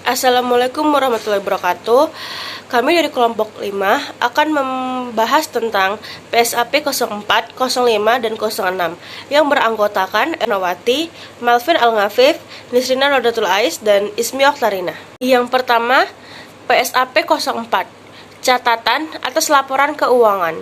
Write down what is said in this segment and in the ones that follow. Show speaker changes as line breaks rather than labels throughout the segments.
Assalamualaikum warahmatullahi wabarakatuh. Kami dari kelompok 5 akan membahas tentang PSAP 04, 05, dan 06 yang beranggotakan Ernawati, Melvin Al-Ngafif, Nisrina Rodatul Ais, dan Ismi Oktarina. Yang pertama, PSAP 04, catatan atas laporan keuangan.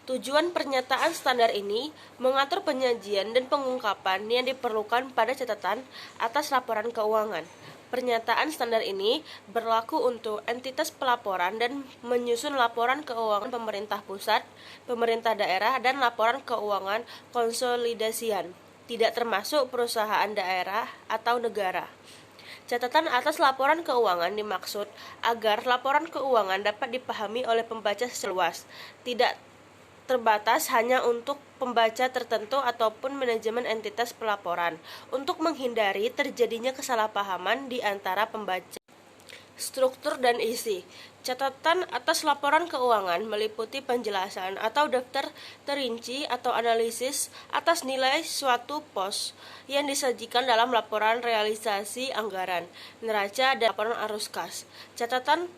Tujuan pernyataan standar ini mengatur penyajian dan pengungkapan yang diperlukan pada catatan atas laporan keuangan. Pernyataan standar ini berlaku untuk entitas pelaporan dan menyusun laporan keuangan pemerintah pusat, pemerintah daerah, dan laporan keuangan konsolidasian, tidak termasuk perusahaan daerah atau negara. Catatan atas laporan keuangan dimaksud agar laporan keuangan dapat dipahami oleh pembaca seluas, tidak terbatas hanya untuk pembaca tertentu ataupun manajemen entitas pelaporan, untuk menghindari terjadinya kesalahpahaman di antara pembaca. Struktur dan isi. Catatan atas laporan keuangan meliputi penjelasan atau daftar terinci atau analisis atas nilai suatu pos yang disajikan dalam laporan realisasi anggaran, neraca, dan laporan arus kas. Catatan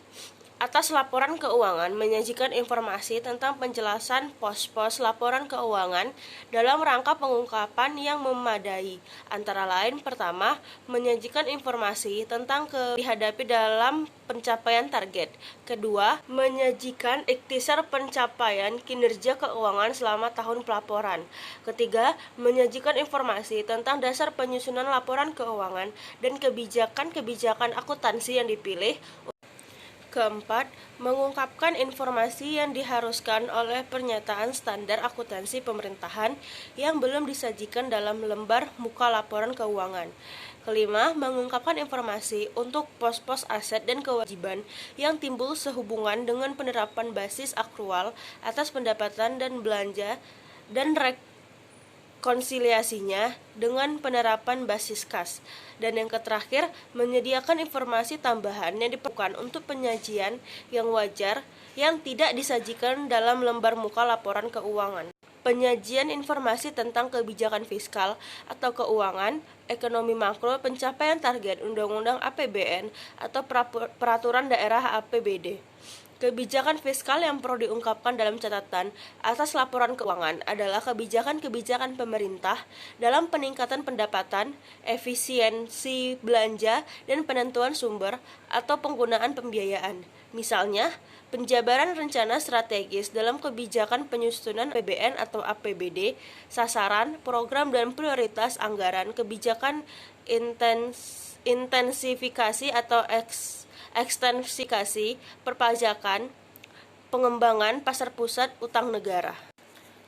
atas laporan keuangan menyajikan informasi tentang penjelasan pos-pos laporan keuangan dalam rangka pengungkapan yang memadai. Antara lain, pertama, menyajikan informasi tentang dihadapi dalam pencapaian target. Kedua, menyajikan ikhtisar pencapaian kinerja keuangan selama tahun pelaporan. Ketiga, menyajikan informasi tentang dasar penyusunan laporan keuangan dan kebijakan akuntansi yang dipilih. Keempat, mengungkapkan informasi yang diharuskan oleh pernyataan standar akuntansi pemerintahan yang belum disajikan dalam lembar muka laporan keuangan. Kelima, mengungkapkan informasi untuk pos-pos aset dan kewajiban yang timbul sehubungan dengan penerapan basis akrual atas pendapatan dan belanja dan konsiliasinya dengan penerapan basis kas. Dan yang terakhir, menyediakan informasi tambahan yang diperlukan untuk penyajian yang wajar yang tidak disajikan dalam lembar muka laporan keuangan. Penyajian informasi tentang kebijakan fiskal atau keuangan, ekonomi makro, pencapaian target Undang-Undang APBN atau peraturan daerah APBD. Kebijakan fiskal yang perlu diungkapkan dalam catatan atas laporan keuangan adalah kebijakan-kebijakan pemerintah dalam peningkatan pendapatan, efisiensi belanja, dan penentuan sumber atau penggunaan pembiayaan. Misalnya, penjabaran rencana strategis dalam kebijakan penyusunan APBN atau APBD, sasaran, program, dan prioritas anggaran, kebijakan intensifikasi atau ekstensifikasi perpajakan, pengembangan pasar pusat, utang negara.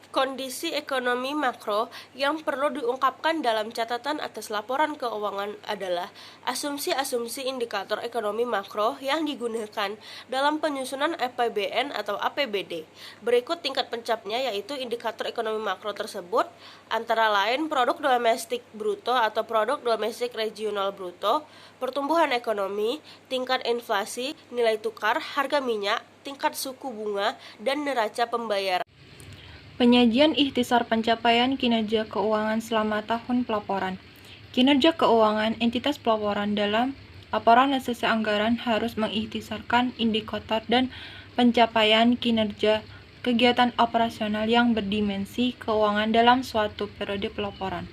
Kondisi ekonomi makro yang perlu diungkapkan dalam catatan atas laporan keuangan adalah asumsi-asumsi indikator ekonomi makro yang digunakan dalam penyusunan APBN atau APBD. Berikut tingkat pencapaiannya, yaitu indikator ekonomi makro tersebut antara lain produk domestik bruto atau produk domestik regional bruto, pertumbuhan ekonomi, tingkat inflasi, nilai tukar, harga minyak, tingkat suku bunga, dan neraca pembayaran.
Penyajian ikhtisar pencapaian kinerja keuangan selama tahun pelaporan. Kinerja keuangan entitas pelaporan dalam laporan realisasi anggaran harus mengikhtisarkan indikator dan pencapaian kinerja kegiatan operasional yang berdimensi keuangan dalam suatu periode pelaporan.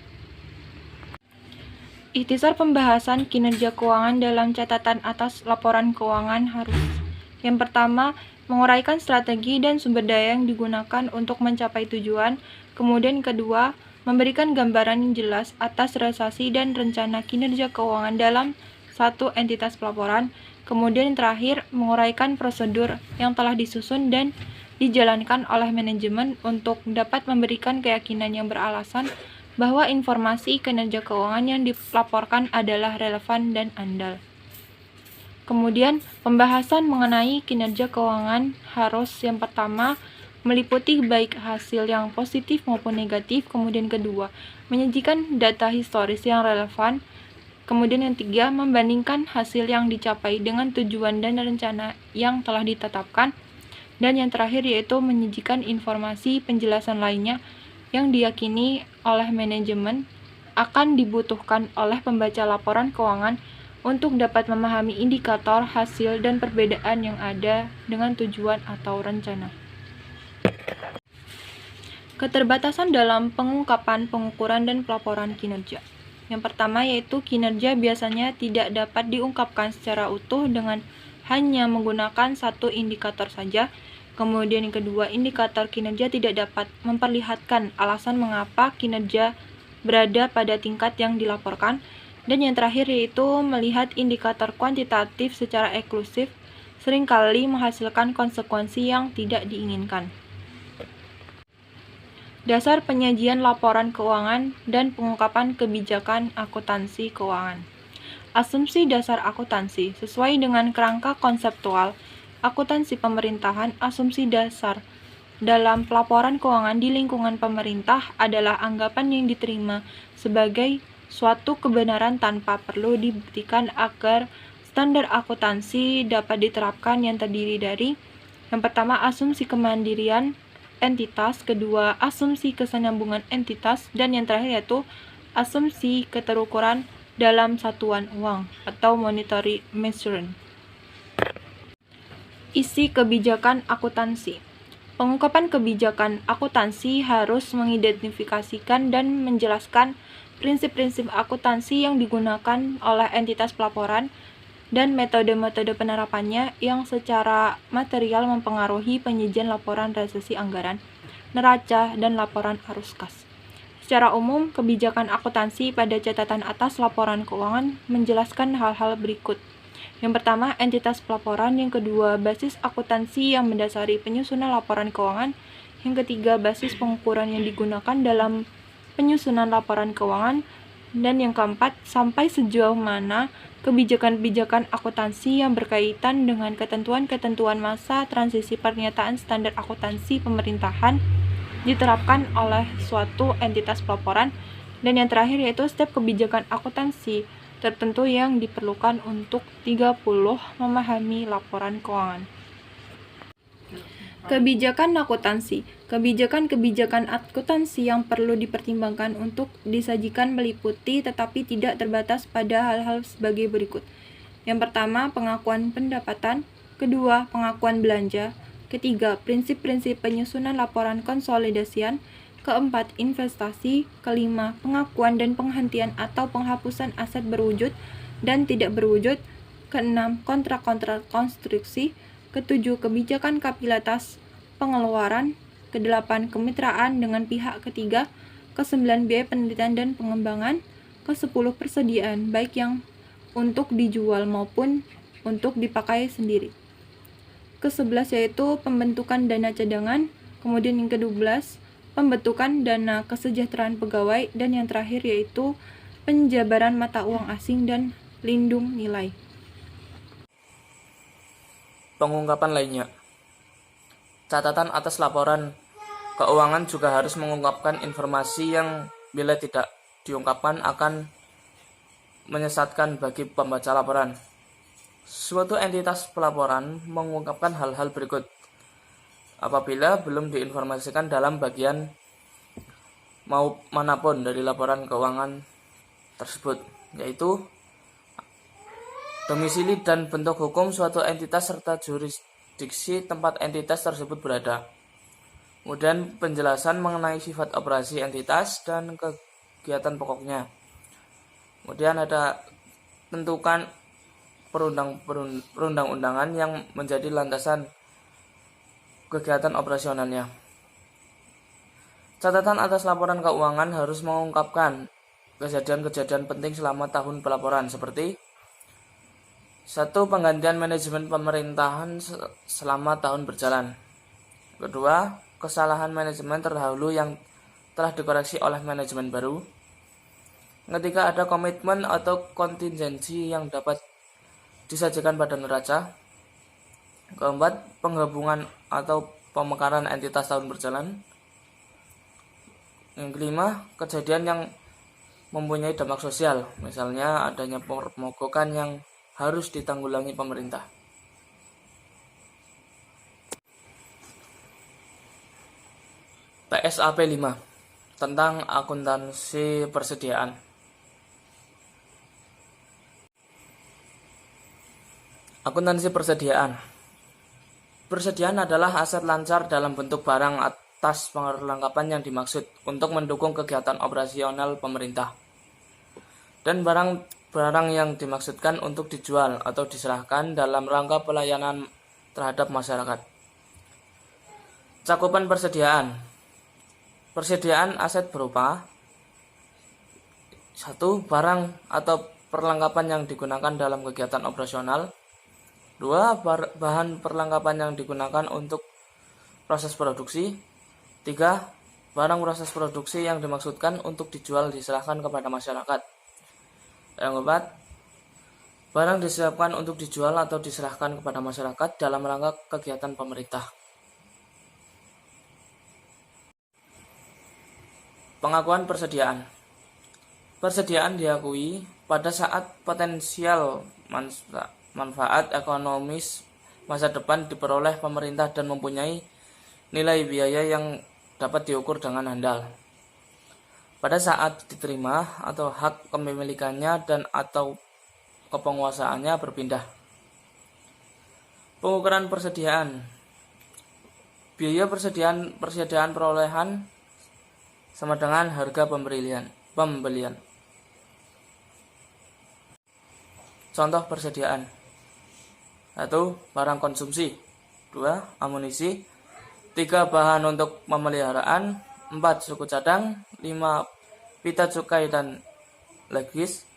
Ikhtisar pembahasan kinerja keuangan dalam catatan atas laporan keuangan harus: yang pertama, menguraikan strategi dan sumber daya yang digunakan untuk mencapai tujuan. Kemudian kedua, memberikan gambaran yang jelas atas realisasi dan rencana kinerja keuangan dalam satu entitas pelaporan. Kemudian terakhir, menguraikan prosedur yang telah disusun dan dijalankan oleh manajemen untuk dapat memberikan keyakinan yang beralasan bahwa informasi kinerja keuangan yang dilaporkan adalah relevan dan andal. Kemudian, pembahasan mengenai kinerja keuangan harus yang pertama meliputi baik hasil yang positif maupun negatif. Kemudian kedua, menyajikan data historis yang relevan. Kemudian yang tiga, membandingkan hasil yang dicapai dengan tujuan dan rencana yang telah ditetapkan. Dan yang terakhir yaitu menyajikan informasi penjelasan lainnya yang diyakini oleh manajemen akan dibutuhkan oleh pembaca laporan keuangan untuk dapat memahami indikator, hasil, dan perbedaan yang ada dengan tujuan atau rencana. Keterbatasan dalam pengungkapan, pengukuran, dan pelaporan kinerja. Yang pertama yaitu kinerja biasanya tidak dapat diungkapkan secara utuh dengan hanya menggunakan satu indikator saja. Kemudian yang kedua, indikator kinerja tidak dapat memperlihatkan alasan mengapa kinerja berada pada tingkat yang dilaporkan. Dan yang terakhir yaitu melihat indikator kuantitatif secara eksklusif seringkali menghasilkan konsekuensi yang tidak diinginkan. Dasar penyajian laporan keuangan dan pengungkapan kebijakan akuntansi keuangan. Asumsi dasar akuntansi sesuai dengan kerangka konseptual akuntansi pemerintahan. Asumsi dasar dalam pelaporan keuangan di lingkungan pemerintah adalah anggapan yang diterima sebagai suatu kebenaran tanpa perlu dibuktikan agar standar akuntansi dapat diterapkan, yang terdiri dari yang pertama asumsi kemandirian entitas, kedua asumsi kesinambungan entitas, dan yang terakhir yaitu asumsi keterukuran dalam satuan uang atau monetary measurement. Isi kebijakan akuntansi. Pengungkapan kebijakan akuntansi harus mengidentifikasikan dan menjelaskan prinsip-prinsip akuntansi yang digunakan oleh entitas pelaporan dan metode-metode penerapannya yang secara material mempengaruhi penyajian laporan realisasi anggaran, neraca, dan laporan arus kas. Secara umum, kebijakan akuntansi pada catatan atas laporan keuangan menjelaskan hal-hal berikut. Yang pertama, entitas pelaporan. Yang kedua, basis akuntansi yang mendasari penyusunan laporan keuangan. Yang ketiga, basis pengukuran yang digunakan dalam penyusunan laporan keuangan. Dan yang keempat, sampai sejauh mana kebijakan-kebijakan akuntansi yang berkaitan dengan ketentuan-ketentuan masa transisi pernyataan standar akuntansi pemerintahan diterapkan oleh suatu entitas pelaporan. Dan yang terakhir yaitu setiap kebijakan akuntansi tertentu yang diperlukan untuk 30 memahami laporan keuangan. Kebijakan akuntansi. Kebijakan-kebijakan akuntansi yang perlu dipertimbangkan untuk disajikan meliputi tetapi tidak terbatas pada hal-hal sebagai berikut. Yang pertama, pengakuan pendapatan. Kedua, pengakuan belanja. Ketiga, prinsip-prinsip penyusunan laporan konsolidasian. Keempat, investasi. Kelima, pengakuan dan penghentian atau penghapusan aset berwujud dan tidak berwujud. Keenam, kontrak-kontrak konstruksi. Ketujuh, kebijakan kapitalitas pengeluaran. Kedelapan, kemitraan dengan pihak ketiga. Kesembilan, biaya penelitian dan pengembangan. Kesepuluh, persediaan, baik yang untuk dijual maupun untuk dipakai sendiri. Kesebelas yaitu pembentukan dana cadangan. Kemudian yang ke-12, pembentukan dana kesejahteraan pegawai. Dan yang terakhir yaitu penjabaran mata uang asing dan lindung nilai.
Pengungkapan lainnya. Catatan atas laporan keuangan juga harus mengungkapkan informasi yang bila tidak diungkapkan akan menyesatkan bagi pembaca laporan. Suatu entitas pelaporan mengungkapkan hal-hal berikut apabila belum diinformasikan dalam bagian manapun dari laporan keuangan tersebut, yaitu domisili dan bentuk hukum suatu entitas serta jurisdiksi tempat entitas tersebut berada. Kemudian penjelasan mengenai sifat operasi entitas dan kegiatan pokoknya. Kemudian ada tentukan perundang-undangan yang menjadi landasan kegiatan operasionalnya. Catatan atas laporan keuangan harus mengungkapkan kejadian-kejadian penting selama tahun pelaporan seperti 1. Penggantian manajemen pemerintahan selama tahun berjalan. Kedua, kesalahan manajemen terdahulu yang telah dikoreksi oleh manajemen baru. Ketiga, ada komitmen atau kontingensi yang dapat disajikan pada neraca. Keempat, penggabungan atau pemekaran entitas tahun berjalan. Yang kelima, kejadian yang mempunyai dampak sosial, misalnya adanya pemogokan yang harus ditanggulangi pemerintah. PSAP 5 tentang akuntansi persediaan. Akuntansi persediaan. Persediaan adalah aset lancar dalam bentuk barang atas perlengkapan yang dimaksud untuk mendukung kegiatan operasional pemerintah. Dan barang yang dimaksudkan untuk dijual atau diserahkan dalam rangka pelayanan terhadap masyarakat. Cakupan persediaan. Persediaan aset berupa 1. Barang atau perlengkapan yang digunakan dalam kegiatan operasional. 2. Bahan perlengkapan yang digunakan untuk proses produksi. 3. Barang proses produksi yang dimaksudkan untuk dijual diserahkan kepada masyarakat. Yang keempat, barang disiapkan untuk dijual atau diserahkan kepada masyarakat dalam rangka kegiatan pemerintah. Pengakuan persediaan. Persediaan diakui pada saat potensial manfaat ekonomis masa depan diperoleh pemerintah dan mempunyai nilai biaya yang dapat diukur dengan handal. Pada saat diterima atau hak kepemilikannya dan atau kepenguasaannya berpindah. Pengukuran persediaan. Biaya persediaan perolehan sama dengan harga pembelian. Contoh persediaan. 1. Barang konsumsi. 2. Amunisi. 3. Bahan untuk pemeliharaan. 4. Suku cadang. 5. Pita cukai dan legis.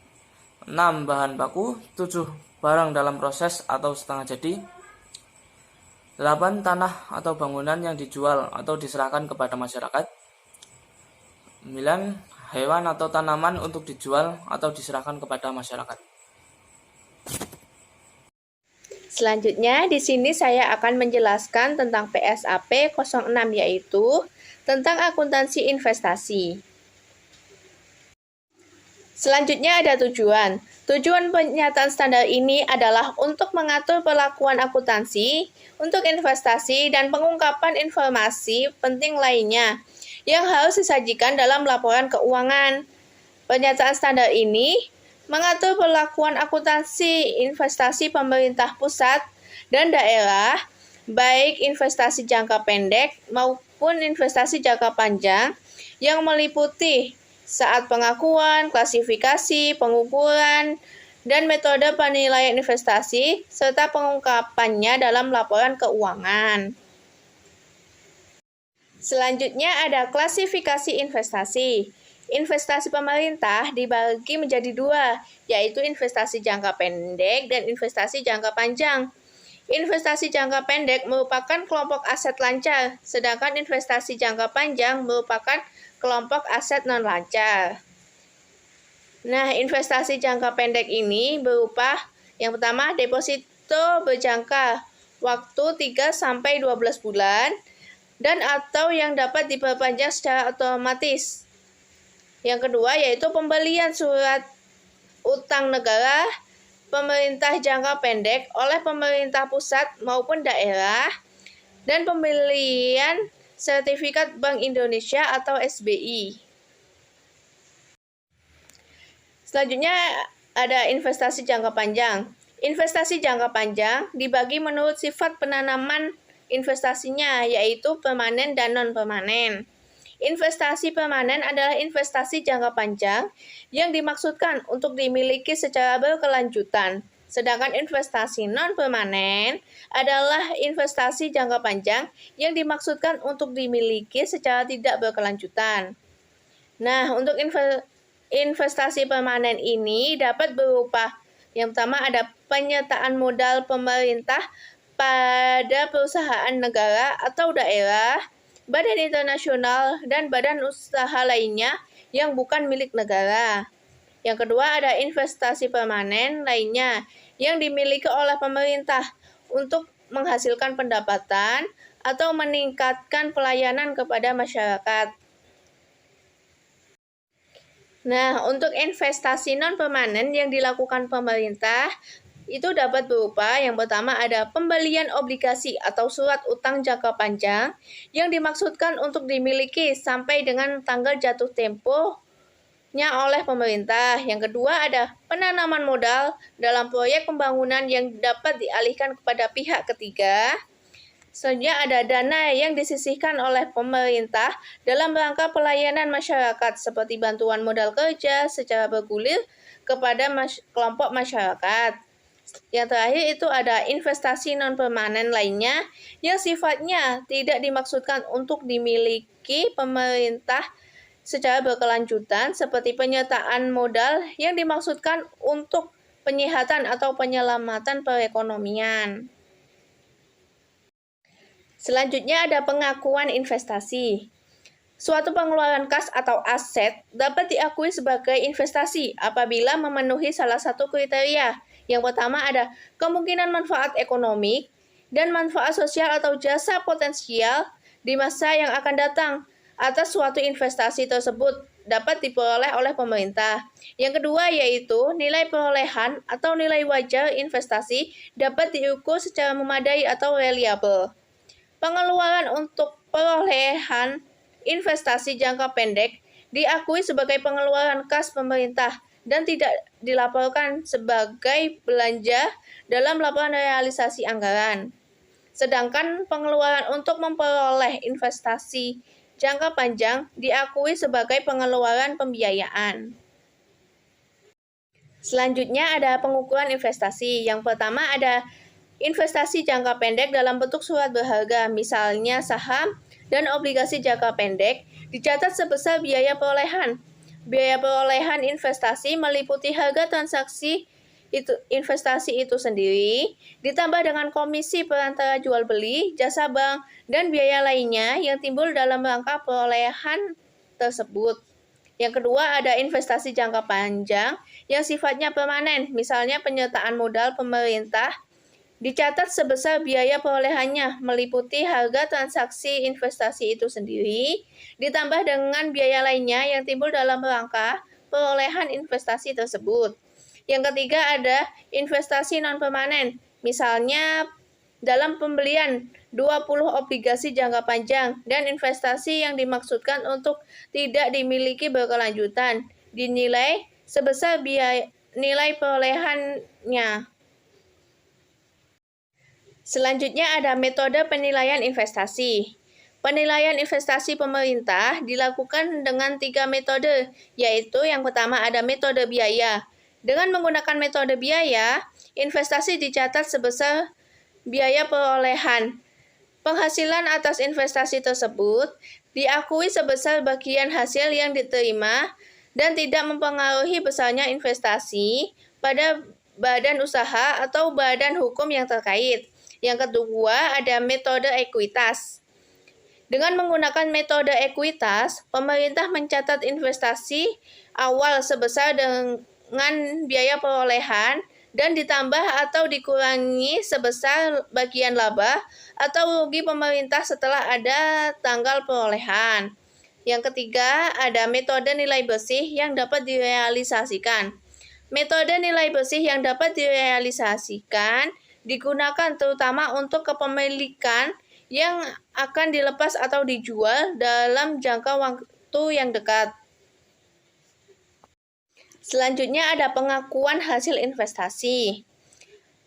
6. Bahan baku. 7. Barang dalam proses atau setengah jadi. 8. Tanah atau bangunan yang dijual atau diserahkan kepada masyarakat. 9. Hewan atau tanaman untuk dijual atau diserahkan kepada masyarakat.
Selanjutnya, di sini saya akan menjelaskan tentang PSAP 06, yaitu tentang akuntansi investasi. Selanjutnya ada tujuan. Tujuan pernyataan standar ini adalah untuk mengatur perlakuan akuntansi untuk investasi dan pengungkapan informasi penting lainnya yang harus disajikan dalam laporan keuangan. Pernyataan standar ini mengatur perlakuan akuntansi investasi pemerintah pusat dan daerah, baik investasi jangka pendek maupun investasi jangka panjang, yang meliputi saat pengakuan, klasifikasi, pengukuran, dan metode penilaian investasi, serta pengungkapannya dalam laporan keuangan. Selanjutnya ada klasifikasi investasi. Investasi pemerintah dibagi menjadi dua, yaitu investasi jangka pendek dan investasi jangka panjang. Investasi jangka pendek merupakan kelompok aset lancar, sedangkan investasi jangka panjang merupakan kelompok aset non-lancar. Nah, investasi jangka pendek ini berupa yang pertama deposito berjangka waktu 3-12 bulan dan atau yang dapat diperpanjang secara otomatis. Yang kedua yaitu pembelian surat utang negara pemerintah jangka pendek oleh pemerintah pusat maupun daerah dan pembelian sertifikat Bank Indonesia atau SBI. Selanjutnya ada investasi jangka panjang. Investasi jangka panjang dibagi menurut sifat penanaman investasinya, yaitu permanen dan non-permanen. Investasi permanen adalah investasi jangka panjang yang dimaksudkan untuk dimiliki secara berkelanjutan. Sedangkan investasi non-permanen adalah investasi jangka panjang yang dimaksudkan untuk dimiliki secara tidak berkelanjutan. Nah, untuk investasi permanen ini dapat berupa yang pertama ada penyertaan modal pemerintah pada perusahaan negara atau daerah, badan internasional, dan badan usaha lainnya yang bukan milik negara. Yang kedua ada investasi permanen lainnya yang dimiliki oleh pemerintah untuk menghasilkan pendapatan atau meningkatkan pelayanan kepada masyarakat. Nah, untuk investasi non-permanen yang dilakukan pemerintah itu dapat berupa yang pertama ada pembelian obligasi atau surat utang jangka panjang yang dimaksudkan untuk dimiliki sampai dengan tanggal jatuh tempo oleh pemerintah. Yang kedua ada penanaman modal dalam proyek pembangunan yang dapat dialihkan kepada pihak ketiga. Selanjutnya ada dana yang disisihkan oleh pemerintah dalam rangka pelayanan masyarakat seperti bantuan modal kerja secara bergulir kepada kelompok masyarakat. Yang terakhir itu ada investasi non-permanen lainnya yang sifatnya tidak dimaksudkan untuk dimiliki pemerintah secara berkelanjutan seperti penyertaan modal yang dimaksudkan untuk penyihatan atau penyelamatan perekonomian. Selanjutnya ada pengakuan investasi. Suatu pengeluaran kas atau aset dapat diakui sebagai investasi apabila memenuhi salah satu kriteria. Yang pertama ada kemungkinan manfaat ekonomi dan manfaat sosial atau jasa potensial di masa yang akan datang atas suatu investasi tersebut dapat diperoleh oleh pemerintah. Yang kedua yaitu nilai perolehan atau nilai wajar investasi dapat diukur secara memadai atau reliabel. Pengeluaran untuk perolehan investasi jangka pendek diakui sebagai pengeluaran kas pemerintah dan tidak dilaporkan sebagai belanja dalam laporan realisasi anggaran. Sedangkan pengeluaran untuk memperoleh investasi jangka panjang diakui sebagai pengeluaran pembiayaan. Selanjutnya ada pengukuran investasi. Yang pertama ada investasi jangka pendek dalam bentuk surat berharga, misalnya saham dan obligasi jangka pendek, dicatat sebesar biaya perolehan. Biaya perolehan investasi meliputi harga transaksi investasi itu sendiri, ditambah dengan komisi perantara jual beli, jasa bank, dan biaya lainnya yang timbul dalam rangka perolehan tersebut. Yang kedua ada investasi jangka panjang yang sifatnya permanen, misalnya penyertaan modal pemerintah, dicatat sebesar biaya perolehannya meliputi harga transaksi investasi itu sendiri, ditambah dengan biaya lainnya yang timbul dalam rangka perolehan investasi tersebut. Yang ketiga ada investasi non-permanen, misalnya dalam pembelian 20 obligasi jangka panjang dan investasi yang dimaksudkan untuk tidak dimiliki berkelanjutan, dinilai sebesar nilai perolehannya. Selanjutnya ada metode penilaian investasi. Penilaian investasi pemerintah dilakukan dengan 3 metode, yaitu yang pertama ada metode biaya. Dengan menggunakan metode biaya, investasi dicatat sebesar biaya perolehan. Penghasilan atas investasi tersebut diakui sebesar bagian hasil yang diterima dan tidak mempengaruhi besarnya investasi pada badan usaha atau badan hukum yang terkait. Yang kedua ada metode ekuitas. Dengan menggunakan metode ekuitas, pemerintah mencatat investasi awal sebesar dengan biaya perolehan dan ditambah atau dikurangi sebesar bagian laba atau rugi pemerintah setelah ada tanggal perolehan. Yang ketiga ada metode nilai bersih yang dapat direalisasikan. Metode nilai bersih yang dapat direalisasikan digunakan terutama untuk kepemilikan yang akan dilepas atau dijual dalam jangka waktu yang dekat. Selanjutnya ada pengakuan hasil investasi.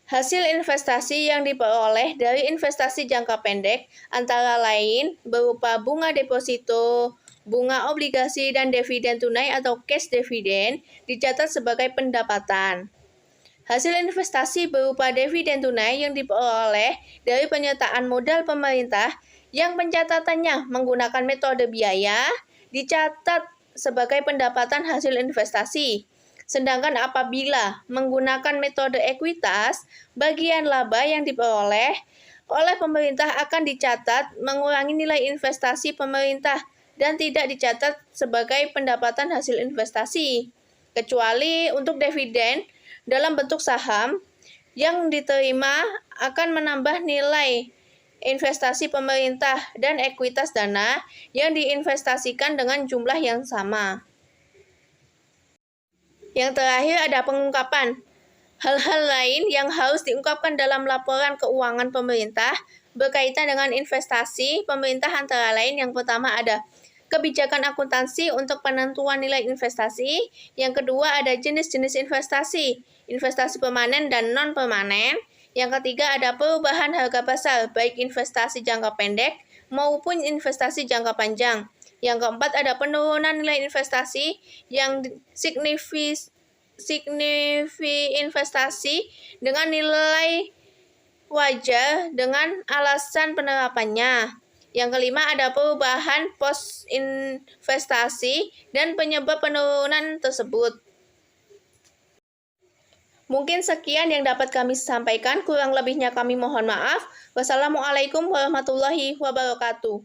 Hasil investasi yang diperoleh dari investasi jangka pendek antara lain berupa bunga deposito, bunga obligasi, dan dividen tunai atau cash dividend dicatat sebagai pendapatan. Hasil investasi berupa dividen tunai yang diperoleh dari penyertaan modal pemerintah yang pencatatannya menggunakan metode biaya dicatat sebagai pendapatan hasil investasi. Sedangkan apabila menggunakan metode ekuitas, bagian laba yang diperoleh oleh pemerintah akan dicatat mengurangi nilai investasi pemerintah dan tidak dicatat sebagai pendapatan hasil investasi, kecuali untuk dividen dalam bentuk saham yang diterima akan menambah nilai investasi pemerintah dan ekuitas dana yang diinvestasikan dengan jumlah yang sama. Yang terakhir ada pengungkapan. Hal-hal lain yang harus diungkapkan dalam laporan keuangan pemerintah berkaitan dengan investasi pemerintah antara lain yang pertama ada kebijakan akuntansi untuk penentuan nilai investasi. Yang kedua ada jenis-jenis investasi, investasi permanen dan non-permanen. Yang ketiga ada perubahan harga pasar, baik investasi jangka pendek maupun investasi jangka panjang. Yang keempat ada penurunan nilai investasi yang investasi dengan nilai wajar dengan alasan penerapannya. Yang kelima ada perubahan pos investasi dan penyebab penurunan tersebut. Mungkin sekian yang dapat kami sampaikan, kurang lebihnya kami mohon maaf. Wassalamualaikum warahmatullahi wabarakatuh.